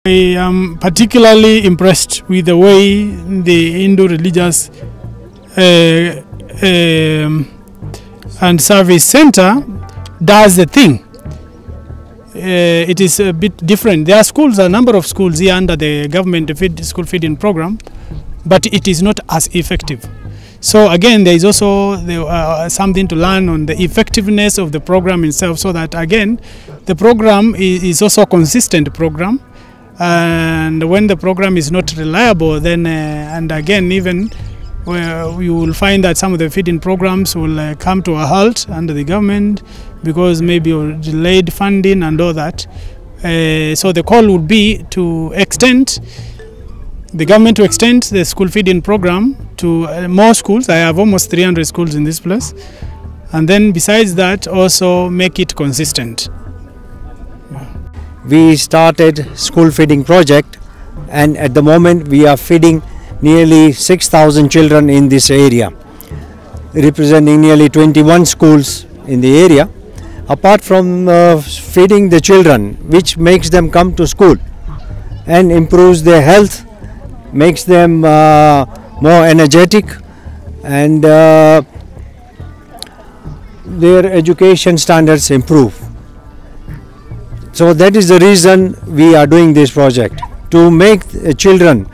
I am particularly impressed with the way the Indo-Religious and Service Center does the thing. It is a bit different. There are schools, a number of schools here under the government school feeding program, but it is not as effective. So again, there is also something to learn on the effectiveness of the program itself, so that again, the program is also a consistent program. And when the program is not reliable, then and again, even you will find that some of the feeding programs will come to a halt under the government because maybe of delayed funding and all that. So the call would be to extend the government to extend the school feeding program to more schools. I have almost 300 schools in this place. And then besides that, also make it consistent. We started school feeding project, and at the moment we are feeding nearly 6,000 children in this area, representing nearly 21 schools in the area. Apart from feeding the children, which makes them come to school and improves their health, makes them more energetic, and their education standards improve. So that is the reason we are doing this project, to make children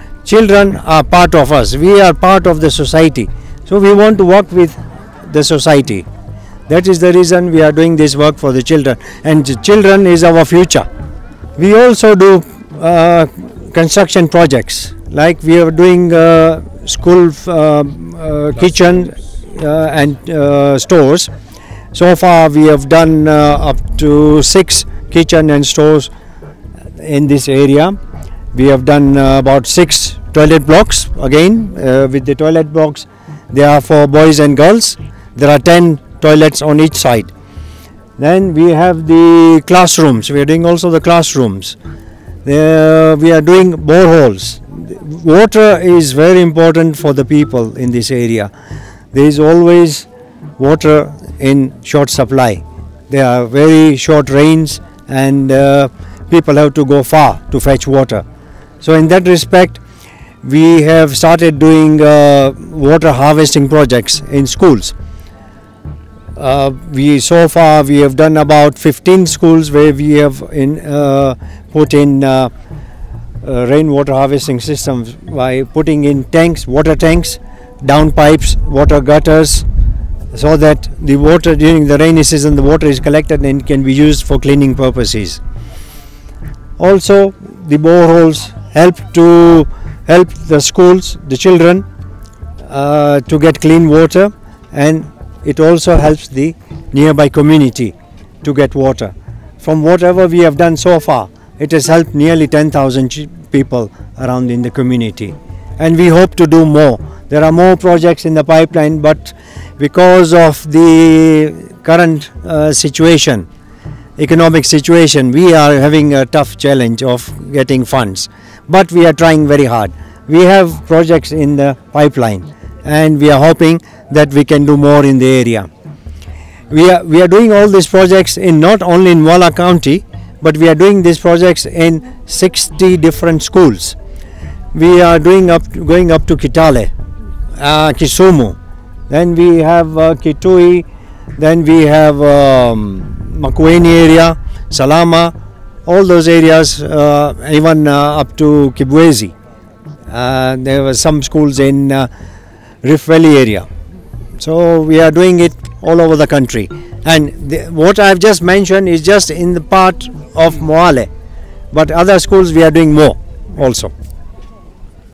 are part of us. We are part of the society. So we want to work with the society. That is the reason we are doing this work for the children. And children is our future. We also do construction projects, like we are doing school kitchen and stores. So far we have done up to 6 kitchen and stores in this area. We have done about 6 toilet blocks. Again, with the toilet blocks, they are for boys and girls. There are 10 toilets on each side. Then we have the classrooms. We are doing also the classrooms. We are doing boreholes. Water is very important for the people in this area. There is always water in short supply. There are very short rains, and people have to go far to fetch water. So in that respect, we have started doing water harvesting projects in schools. So far we have done about 15 schools where we have put in rainwater harvesting systems by putting in tanks, water tanks, down pipes, water gutters, so that the water during the rainy season, the water is collected and can be used for cleaning purposes. Also, the boreholes help the schools, the children, to get clean water, and it also helps the nearby community to get water. From whatever we have done so far, it has helped nearly 10,000 people around in the community, and we hope to do more. There are more projects in the pipeline, but because of the current situation, economic situation, we are having a tough challenge of getting funds, but we are trying very hard. We have projects in the pipeline, and we are hoping that we can do more in the area. We are doing all these projects in not only in Wala County, but we are doing these projects in 60 different schools. We are going up to Kitale, Kisumu, then we have Kitui, then we have Makueni area, Salama, all those areas, even up to Kibwezi. There were some schools in Rift Valley area. So we are doing it all over the country. And what I have just mentioned is just in the part of Moale, but other schools we are doing more also.